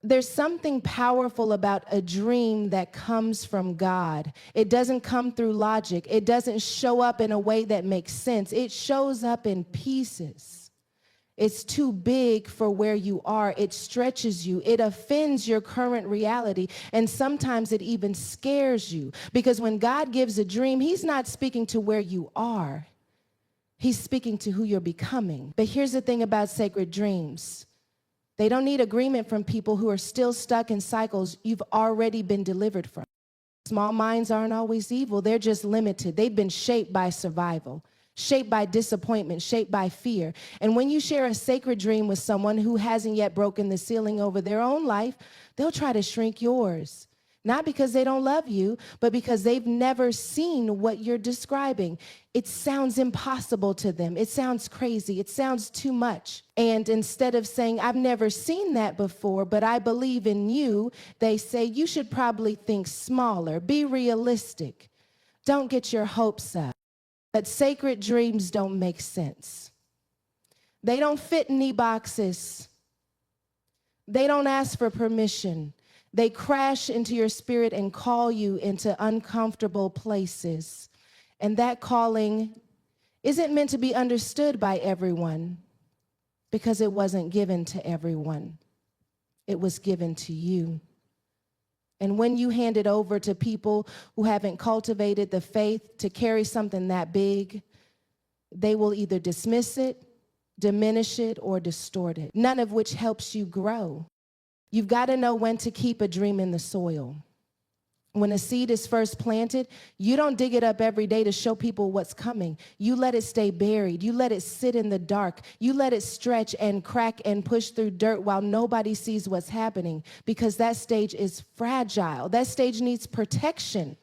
There's something powerful about a dream that comes from God. It doesn't come through logic. It doesn't show up in a way that makes sense. It shows up in pieces. It's too big for where you are. It stretches you. It offends your current reality. And sometimes it even scares you. Because when God gives a dream, he's not speaking to where you are. He's speaking to who you're becoming. But here's the thing about sacred dreams. They don't need agreement from people who are still stuck in cycles you've already been delivered from. Small minds aren't always evil. They're just limited. They've been shaped by survival, shaped by disappointment, shaped by fear. And when you share a sacred dream with someone who hasn't yet broken the ceiling over their own life, they'll try to shrink yours. Not because they don't love you, but because they've never seen what you're describing. It sounds impossible to them. It sounds crazy. It sounds too much. And instead of saying, I've never seen that before, but I believe in you, they say, you should probably think smaller. Be realistic. Don't get your hopes up. But sacred dreams don't make sense. They don't fit in any boxes. They don't ask for permission. They crash into your spirit and call you into uncomfortable places. And that calling isn't meant to be understood by everyone because it wasn't given to everyone. It was given to you. And when you hand it over to people who haven't cultivated the faith to carry something that big, they will either dismiss it, diminish it, or distort it, none of which helps you grow. You've got to know when to keep a dream in the soil. When a seed is first planted, you don't dig it up every day to show people what's coming. You let it stay buried. You let it sit in the dark. You let it stretch and crack and push through dirt while nobody sees what's happening, because that stage is fragile. That stage needs protection.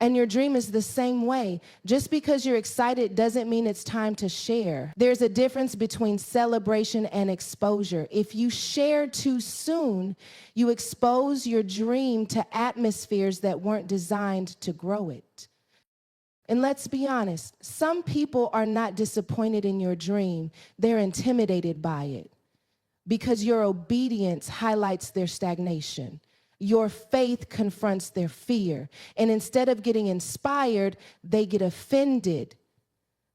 And your dream is the same way. Just because you're excited doesn't mean it's time to share. There's a difference between celebration and exposure. If you share too soon, you expose your dream to atmospheres that weren't designed to grow it. And let's be honest, some people are not disappointed in your dream. They're intimidated by it because your obedience highlights their stagnation. Your faith confronts their fear. And instead of getting inspired, they get offended.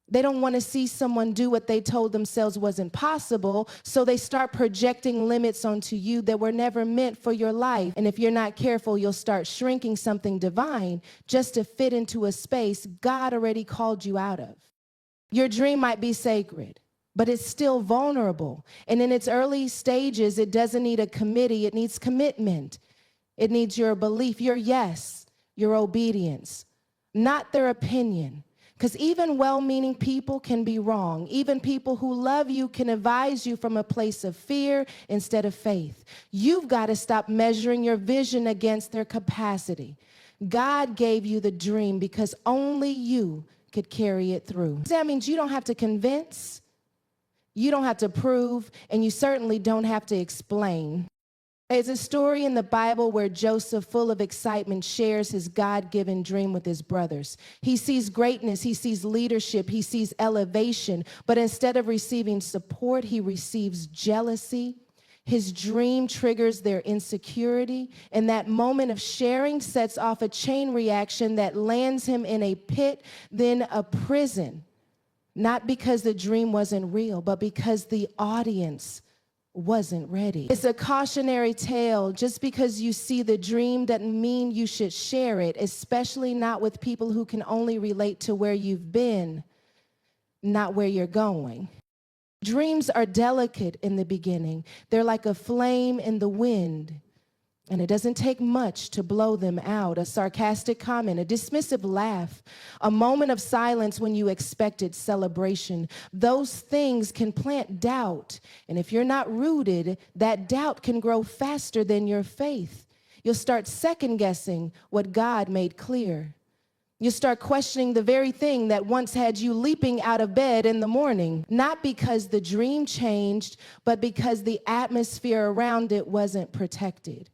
They don't want to see someone do what they told themselves wasn't possible, so they start projecting limits onto you that were never meant for your life. And if you're not careful, you'll start shrinking something divine just to fit into a space God already called you out of. Your dream might be sacred, but it's still vulnerable. And in its early stages, it doesn't need a committee, it needs commitment. It needs your belief, your yes, your obedience, not their opinion. Because even well-meaning people can be wrong. Even people who love you can advise you from a place of fear instead of faith. You've got to stop measuring your vision against their capacity. God gave you the dream because only you could carry it through. That means you don't have to convince, you don't have to prove, and you certainly don't have to explain. There's a story in the Bible where Joseph, full of excitement, shares his God-given dream with his brothers. He sees greatness, he sees leadership, he sees elevation, but instead of receiving support, he receives jealousy. His dream triggers their insecurity, and that moment of sharing sets off a chain reaction that lands him in a pit, then a prison. Not because the dream wasn't real, but because the audience wasn't ready. It's a cautionary tale. Just because you see the dream doesn't mean you should share it, especially not with people who can only relate to where you've been, not where you're going. Dreams are delicate in the beginning. They're like a flame in the wind, and it doesn't take much to blow them out. A sarcastic comment, a dismissive laugh, a moment of silence when you expected celebration. Those things can plant doubt. And if you're not rooted, that doubt can grow faster than your faith. You'll start second-guessing what God made clear. You'll start questioning the very thing that once had you leaping out of bed in the morning, not because the dream changed, but because the atmosphere around it wasn't protected.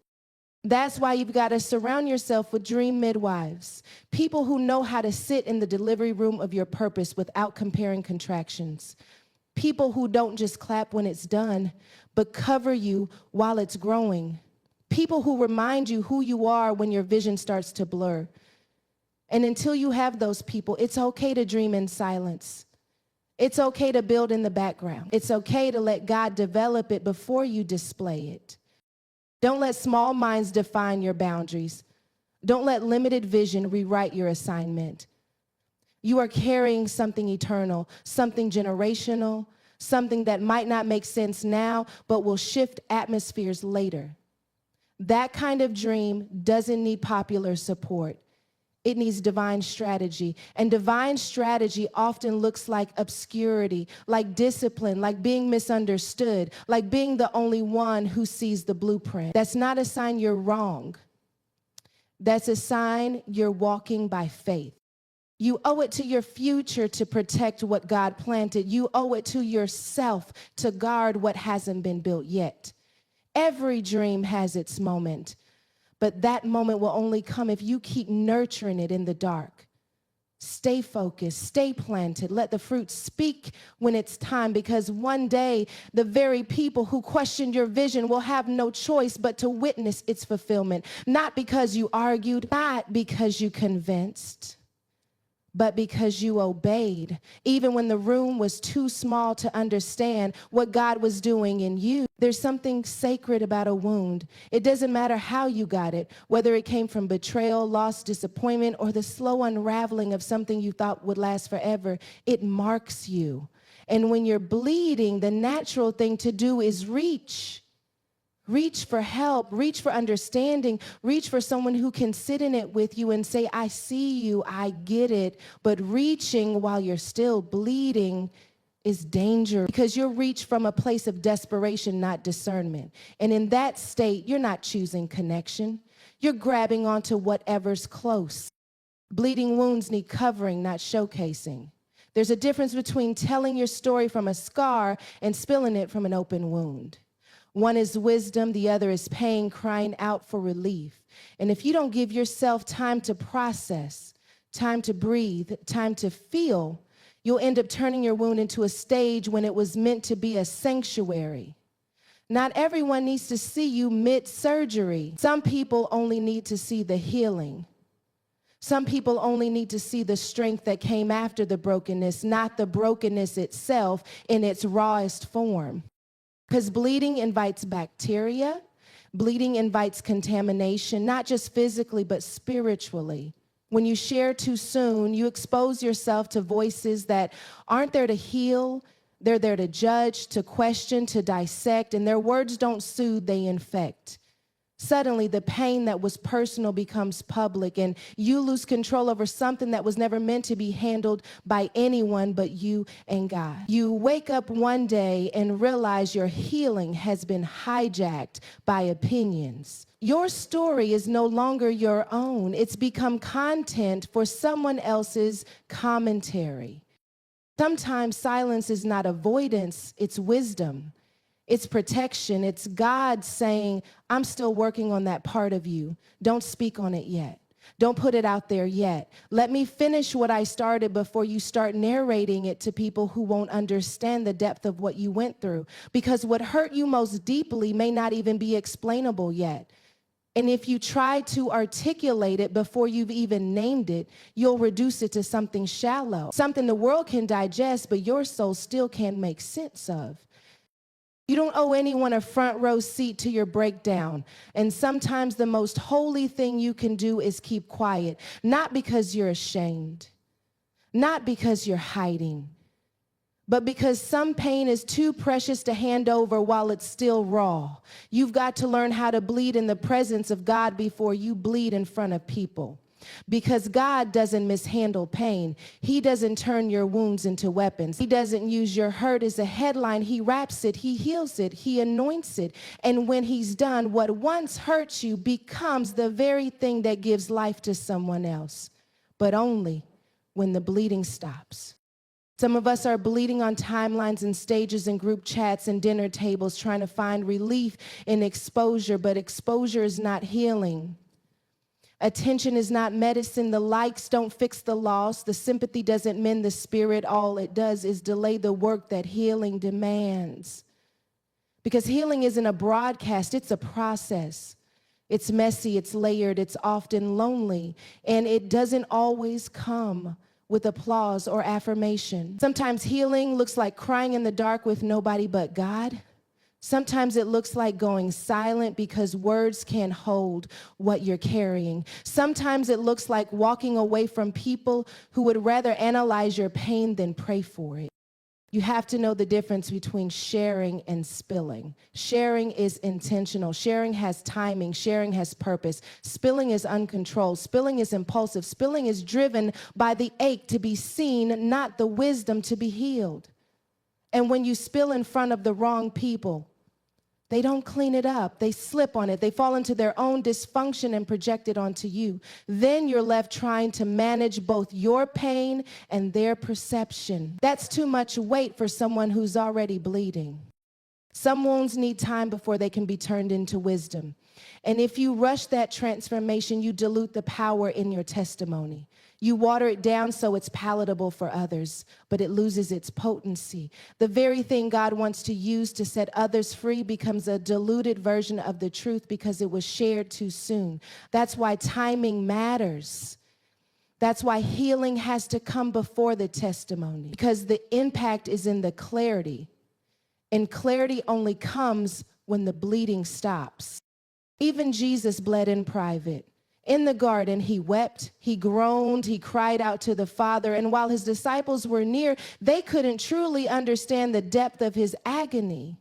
That's why you've got to surround yourself with dream midwives, people who know how to sit in the delivery room of your purpose without comparing contractions, People who don't just clap when it's done, but cover you while it's growing. People who remind you who you are when your vision starts to blur. And until you have those people, it's okay to dream in silence. It's okay to build in the background. It's okay to let God develop it before you display it. Don't let small minds define your boundaries. Don't let limited vision rewrite your assignment. You are carrying something eternal, something generational, something that might not make sense now, but will shift atmospheres later. That kind of dream doesn't need popular support. It needs divine strategy. And divine strategy often looks like obscurity, like discipline, like being misunderstood, like being the only one who sees the blueprint. That's not a sign you're wrong. That's a sign you're walking by faith. You owe it to your future to protect what God planted. You owe it to yourself to guard what hasn't been built yet. Every dream has its moment, but that moment will only come if you keep nurturing it in the dark. Stay focused, stay planted, let the fruit speak when it's time, because one day the very people who questioned your vision will have no choice but to witness its fulfillment. Not because you argued, not because you convinced, but because you obeyed, even when the room was too small to understand what God was doing in you. There's something sacred about a wound. It doesn't matter how you got it, whether it came from betrayal, loss, disappointment, or the slow unraveling of something you thought would last forever. It marks you. And when you're bleeding, the natural thing to do is reach. Reach for help, reach for understanding, reach for someone who can sit in it with you and say, I see you, I get it. But reaching while you're still bleeding is dangerous, because you'll reach from a place of desperation, not discernment. And in that state, you're not choosing connection. You're grabbing onto whatever's close. Bleeding wounds need covering, not showcasing. There's a difference between telling your story from a scar and spilling it from an open wound. One is wisdom, the other is pain crying out for relief. And if you don't give yourself time to process, time to breathe, time to feel, you'll end up turning your wound into a stage when it was meant to be a sanctuary. Not everyone needs to see you mid-surgery. Some people only need to see the healing. Some people only need to see the strength that came after the brokenness, not the brokenness itself in its rawest form. Because bleeding invites bacteria, bleeding invites contamination, not just physically, but spiritually. When you share too soon, you expose yourself to voices that aren't there to heal. They're there to judge, to question, to dissect, and their words don't soothe, they infect. Suddenly, the pain that was personal becomes public, and you lose control over something that was never meant to be handled by anyone but you and God. You wake up one day and realize your healing has been hijacked by opinions. Your story is no longer your own. It's become content for someone else's commentary. Sometimes silence is not avoidance, it's wisdom. It's protection. It's God saying, I'm still working on that part of you. Don't speak on it yet. Don't put it out there yet. Let me finish what I started before you start narrating it to people who won't understand the depth of what you went through. Because what hurt you most deeply may not even be explainable yet. And if you try to articulate it before you've even named it, you'll reduce it to something shallow, something the world can digest, but your soul still can't make sense of. You don't owe anyone a front row seat to your breakdown. And sometimes the most holy thing you can do is keep quiet, not because you're ashamed, not because you're hiding, but because some pain is too precious to hand over while it's still raw. You've got to learn how to bleed in the presence of God before you bleed in front of people. Because God doesn't mishandle pain. He doesn't turn your wounds into weapons. He doesn't use your hurt as a headline. He wraps it, he heals it, he anoints it. And when he's done, what once hurt you becomes the very thing that gives life to someone else. But only when the bleeding stops. Some of us are bleeding on timelines and stages and group chats and dinner tables, trying to find relief in exposure, but exposure is not healing. Attention is not medicine. The likes don't fix the loss. The sympathy doesn't mend the spirit. All it does is delay the work that healing demands. Because healing isn't a broadcast, it's a process. It's messy, it's layered, it's often lonely, and it doesn't always come with applause or affirmation. Sometimes healing looks like crying in the dark with nobody but God. Sometimes it looks like going silent because words can't hold what you're carrying. Sometimes it looks like walking away from people who would rather analyze your pain than pray for it. You have to know the difference between sharing and spilling. Sharing is intentional. Sharing has timing. Sharing has purpose. Spilling is uncontrolled. Spilling is impulsive. Spilling is driven by the ache to be seen, not the wisdom to be healed. And when you spill in front of the wrong people, they don't clean it up. They slip on it. They fall into their own dysfunction and project it onto you. Then you're left trying to manage both your pain and their perception. That's too much weight for someone who's already bleeding. Some wounds need time before they can be turned into wisdom. And if you rush that transformation, you dilute the power in your testimony. You water it down so it's palatable for others, but it loses its potency. The very thing God wants to use to set others free becomes a diluted version of the truth because it was shared too soon. That's why timing matters. That's why healing has to come before the testimony, because the impact is in the clarity. And clarity only comes when the bleeding stops. Even Jesus bled in private. In the garden, he wept, he groaned, he cried out to the Father. And while his disciples were near, they couldn't truly understand the depth of his agony.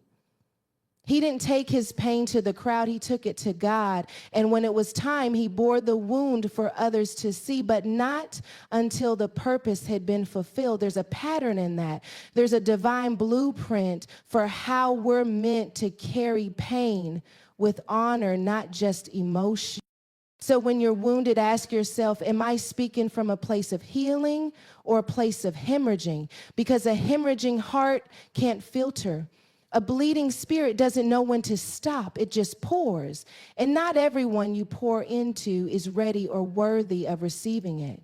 He didn't take his pain to the crowd, he took it to God. And when it was time, he bore the wound for others to see, but not until the purpose had been fulfilled. There's a pattern in that. There's a divine blueprint for how we're meant to carry pain with honor, not just emotion. So when you're wounded, ask yourself, am I speaking from a place of healing or a place of hemorrhaging? Because a hemorrhaging heart can't filter. A bleeding spirit doesn't know when to stop. It just pours. And not everyone you pour into is ready or worthy of receiving it.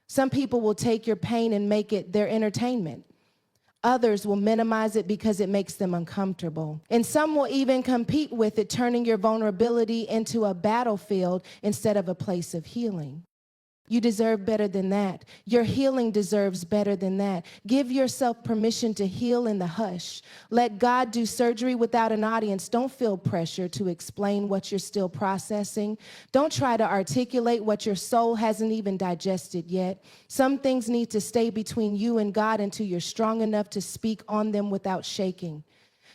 Some people will take your pain and make it their entertainment. Others will minimize it because it makes them uncomfortable. And some will even compete with it, turning your vulnerability into a battlefield instead of a place of healing. You deserve better than that. Your healing deserves better than that. Give yourself permission to heal in the hush. Let God do surgery without an audience. Don't feel pressure to explain what you're still processing. Don't try to articulate what your soul hasn't even digested yet. Some things need to stay between you and God until you're strong enough to speak on them without shaking.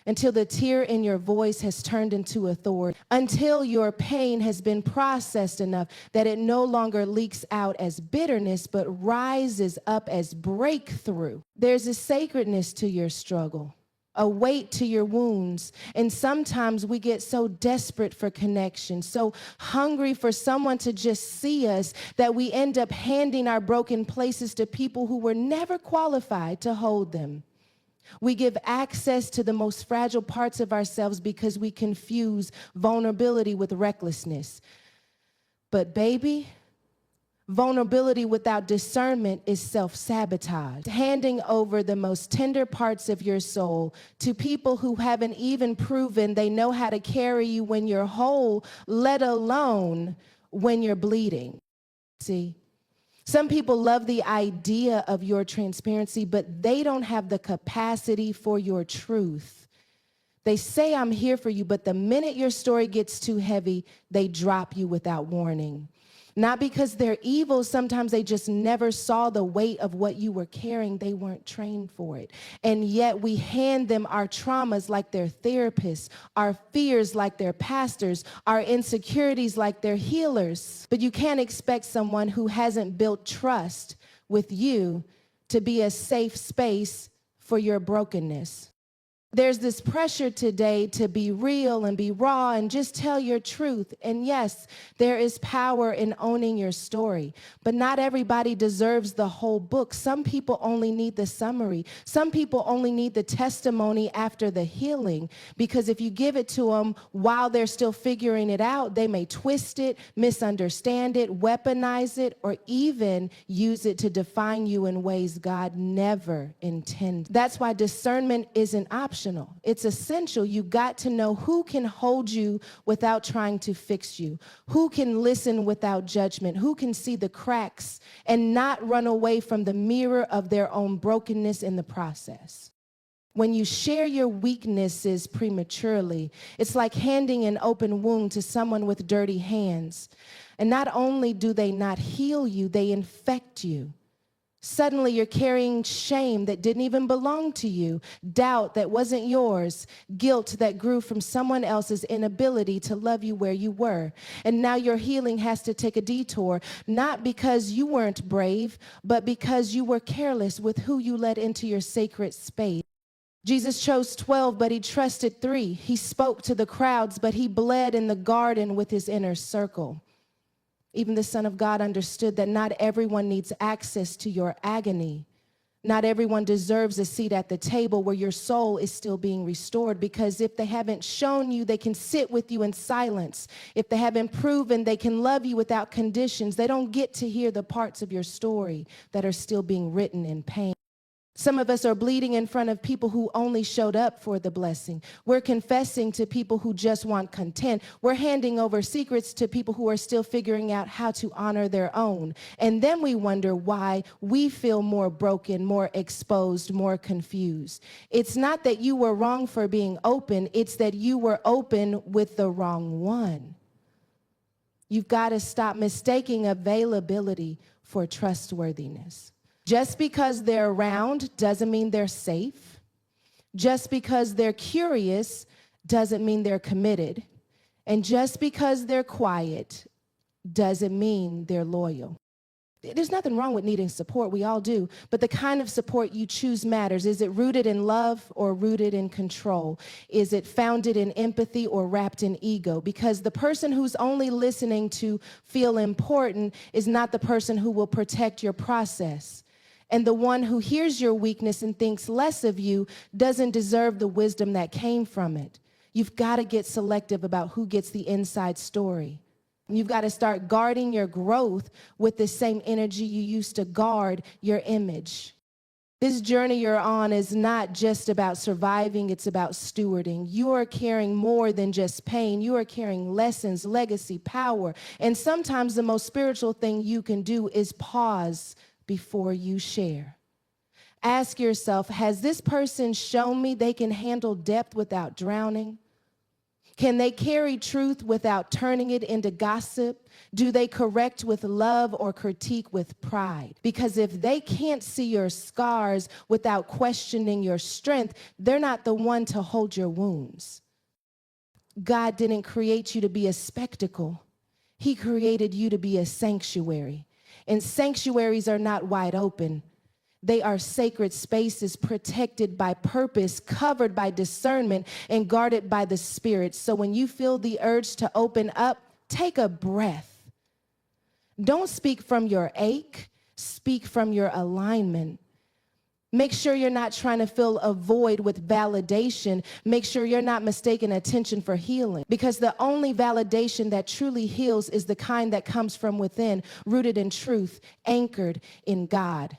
Until the tear in your voice has turned into authority, until your pain has been processed enough that it no longer leaks out as bitterness, but rises up as breakthrough. There's a sacredness to your struggle, a weight to your wounds, and sometimes we get so desperate for connection, so hungry for someone to just see us, that we end up handing our broken places to people who were never qualified to hold them. We give access to the most fragile parts of ourselves because we confuse vulnerability with recklessness. But baby, vulnerability without discernment is self-sabotage. Handing over the most tender parts of your soul to people who haven't even proven they know how to carry you when you're whole, let alone when you're bleeding. See? Some people love the idea of your transparency, but they don't have the capacity for your truth. They say, I'm here for you, but the minute your story gets too heavy, they drop you without warning. Not because they're evil, sometimes they just never saw the weight of what you were carrying. They weren't trained for it. And yet we hand them our traumas like they're therapists, our fears like they're pastors, our insecurities like they're healers. But you can't expect someone who hasn't built trust with you to be a safe space for your brokenness. There's this pressure today to be real and be raw and just tell your truth. And yes, there is power in owning your story, but not everybody deserves the whole book. Some people only need the summary. Some people only need the testimony after the healing, because if you give it to them while they're still figuring it out, they may twist it, misunderstand it, weaponize it, or even use it to define you in ways God never intended. That's why discernment isn't optional. It's essential. You got to know who can hold you without trying to fix you, who can listen without judgment, who can see the cracks and not run away from the mirror of their own brokenness in the process. When you share your weaknesses prematurely, it's like handing an open wound to someone with dirty hands. And not only do they not heal you, they infect you. Suddenly you're carrying shame that didn't even belong to you, doubt that wasn't yours, guilt that grew from someone else's inability to love you where you were. And now your healing has to take a detour, not because you weren't brave, but because you were careless with who you let into your sacred space. Jesus chose 12, but he trusted 3. He spoke to the crowds, but he bled in the garden with his inner circle. Even the Son of God understood that not everyone needs access to your agony. Not everyone deserves a seat at the table where your soul is still being restored, because if they haven't shown you, they can sit with you in silence. If they haven't proven they can love you without conditions, they don't get to hear the parts of your story that are still being written in pain. Some of us are bleeding in front of people who only showed up for the blessing. We're confessing to people who just want content. We're handing over secrets to people who are still figuring out how to honor their own. And then we wonder why we feel more broken, more exposed, more confused. It's not that you were wrong for being open. It's that you were open with the wrong one. You've got to stop mistaking availability for trustworthiness. Just because they're around doesn't mean they're safe. Just because they're curious doesn't mean they're committed. And just because they're quiet doesn't mean they're loyal. There's nothing wrong with needing support. We all do. But the kind of support you choose matters. Is it rooted in love or rooted in control? Is it founded in empathy or wrapped in ego? Because the person who's only listening to feel important is not the person who will protect your process. And the one who hears your weakness and thinks less of you doesn't deserve the wisdom that came from it. You've got to get selective about who gets the inside story. You've got to start guarding your growth with the same energy you used to guard your image. This journey you're on is not just about surviving, it's about stewarding. You are carrying more than just pain. You are carrying lessons, legacy, power. And sometimes the most spiritual thing you can do is pause before you share. Ask yourself, has this person shown me they can handle depth without drowning? Can they carry truth without turning it into gossip? Do they correct with love or critique with pride? Because if they can't see your scars without questioning your strength, they're not the one to hold your wounds. God didn't create you to be a spectacle. He created you to be a sanctuary. And sanctuaries are not wide open. They are sacred spaces protected by purpose, covered by discernment, and guarded by the Spirit. So when you feel the urge to open up, take a breath. Don't speak from your ache, speak from your alignment. Make sure you're not trying to fill a void with validation. Make sure you're not mistaking attention for healing. Because the only validation that truly heals is the kind that comes from within, rooted in truth, anchored in God.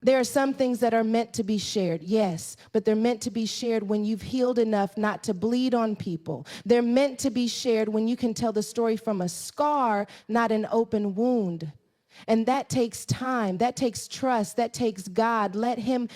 There are some things that are meant to be shared, yes, but they're meant to be shared when you've healed enough not to bleed on people. They're meant to be shared when you can tell the story from a scar, not an open wound. And that takes time, that takes trust, that takes God. Let him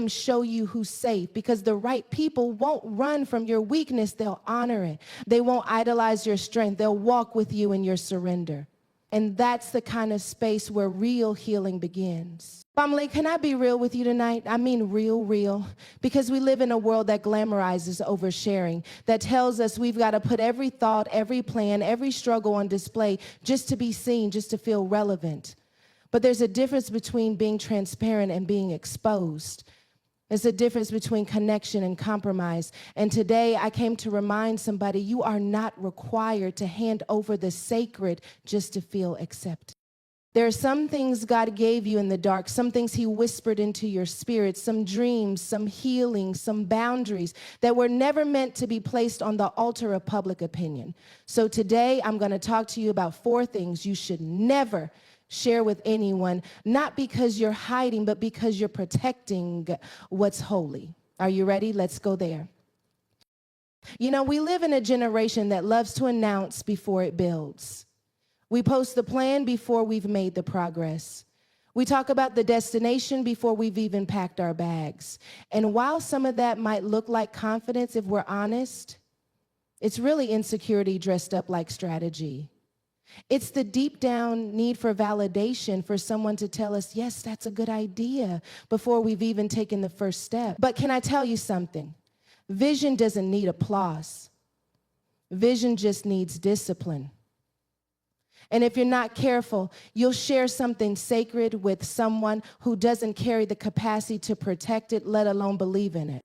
show you who's safe, because the right people won't run from your weakness. They'll honor it. They won't idolize your strength. They'll walk with you in your surrender. And that's the kind of space where real healing begins. Family, can I be real with you tonight? I mean real. Because we live in a world that glamorizes oversharing, that tells us we've got to put every thought, every plan, every struggle on display just to be seen, just to feel relevant. But there's a difference between being transparent and being exposed. It's the difference between connection and compromise. And today I came to remind somebody you are not required to hand over the sacred just to feel accepted. There are some things God gave you in the dark, some things he whispered into your spirit, some dreams, some healing, some boundaries that were never meant to be placed on the altar of public opinion. So today I'm going to talk to you about 4 things you should never share with anyone, not because you're hiding, but because you're protecting what's holy. Are you ready? Let's go there. You know, we live in a generation that loves to announce before it builds. We post the plan before we've made the progress. We talk about the destination before we've even packed our bags. And while some of that might look like confidence, if we're honest, it's really insecurity dressed up like strategy. It's the deep down need for validation for someone to tell us, yes, that's a good idea, before we've even taken the first step. But can I tell you something? Vision doesn't need applause. Vision just needs discipline. And if you're not careful, you'll share something sacred with someone who doesn't carry the capacity to protect it, let alone believe in it.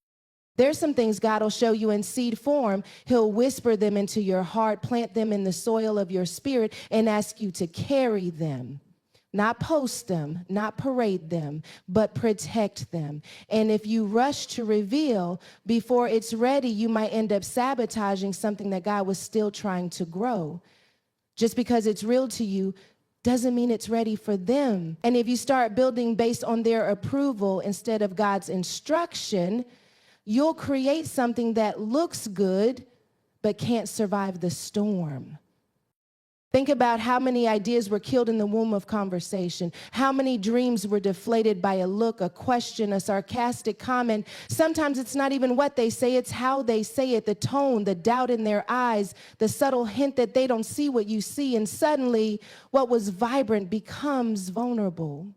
There's some things God will show you in seed form. He'll whisper them into your heart, plant them in the soil of your spirit, and ask you to carry them. Not post them, not parade them, but protect them. And if you rush to reveal before it's ready, you might end up sabotaging something that God was still trying to grow. Just because it's real to you doesn't mean it's ready for them. And if you start building based on their approval instead of God's instruction, you'll create something that looks good, but can't survive the storm. Think about how many ideas were killed in the womb of conversation, how many dreams were deflated by a look, a question, a sarcastic comment. Sometimes it's not even what they say, it's how they say it, the tone, the doubt in their eyes, the subtle hint that they don't see what you see, and suddenly what was vibrant becomes vulnerable.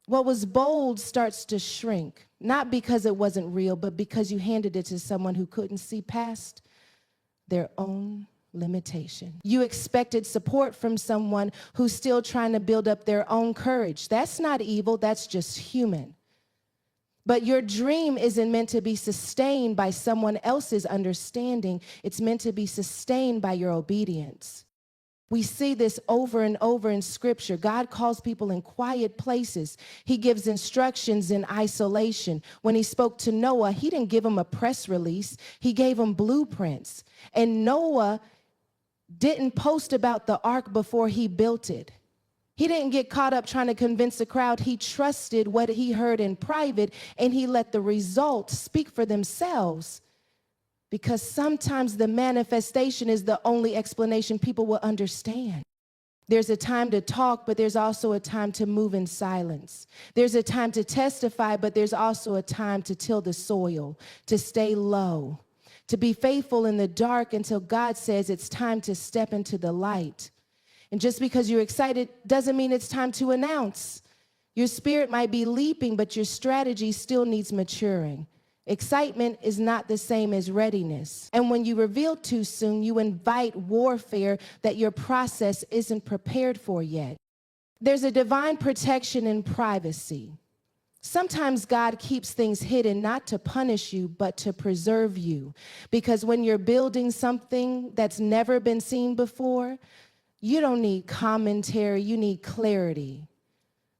What was bold starts to shrink, not because it wasn't real, but because you handed it to someone who couldn't see past their own limitation. You expected support from someone who's still trying to build up their own courage. That's not evil, that's just human. But your dream isn't meant to be sustained by someone else's understanding. It's meant to be sustained by your obedience. We see this over and over in Scripture. God calls people in quiet places. He gives instructions in isolation. When he spoke to Noah, he didn't give him a press release. He gave him blueprints. And Noah didn't post about the ark before he built it. He didn't get caught up trying to convince the crowd. He trusted what he heard in private, and he let the results speak for themselves. Because sometimes the manifestation is the only explanation people will understand. There's a time to talk, but there's also a time to move in silence. There's a time to testify, but there's also a time to till the soil, to stay low, to be faithful in the dark until God says it's time to step into the light. And just because you're excited doesn't mean it's time to announce. Your spirit might be leaping, but your strategy still needs maturing. Excitement is not the same as readiness. And when you reveal too soon, you invite warfare that your process isn't prepared for yet. There's a divine protection in privacy. Sometimes God keeps things hidden not to punish you, but to preserve you. Because when you're building something that's never been seen before, you don't need commentary, you need clarity.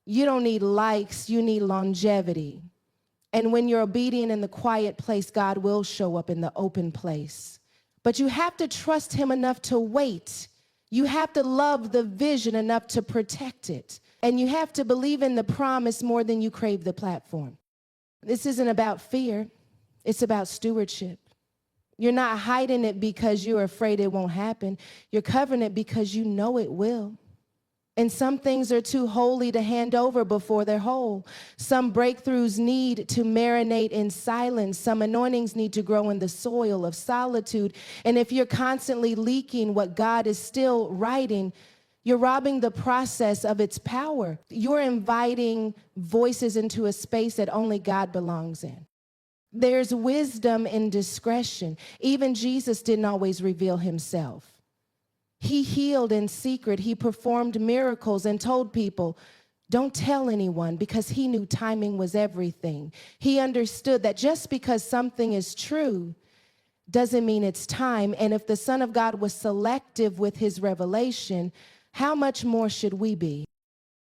You don't need likes, you need longevity. And when you're obedient in the quiet place, God will show up in the open place. But you have to trust him enough to wait. You have to love the vision enough to protect it. And you have to believe in the promise more than you crave the platform. This isn't about fear. It's about stewardship. You're not hiding it because you're afraid it won't happen. You're covering it because you know it will. And some things are too holy to hand over before they're whole. Some breakthroughs need to marinate in silence. Some anointings need to grow in the soil of solitude. And if you're constantly leaking what God is still writing, you're robbing the process of its power. You're inviting voices into a space that only God belongs in. There's wisdom in discretion. Even Jesus didn't always reveal himself. He healed in secret. He performed miracles and told people, Don't tell anyone, because he knew timing was everything. He understood that just because something is true doesn't mean it's time. And if the Son of God was selective with his revelation, how much more should we be?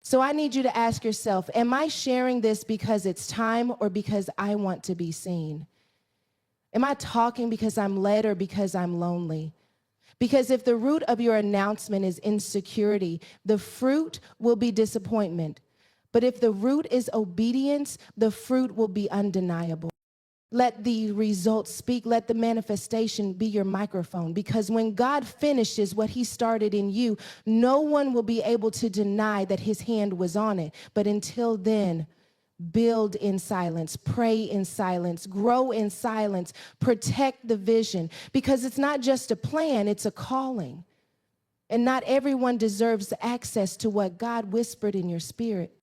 So I need you to ask yourself, am I sharing this because it's time or because I want to be seen? Am I talking because I'm led or because I'm lonely? Because if the root of your announcement is insecurity, the fruit will be disappointment. But if the root is obedience, the fruit will be undeniable. Let the results speak. Let the manifestation be your microphone. Because when God finishes what he started in you, no one will be able to deny that his hand was on it. But until then, build in silence, pray in silence, grow in silence, protect the vision. Because it's not just a plan, it's a calling. And not everyone deserves access to what God whispered in your spirit.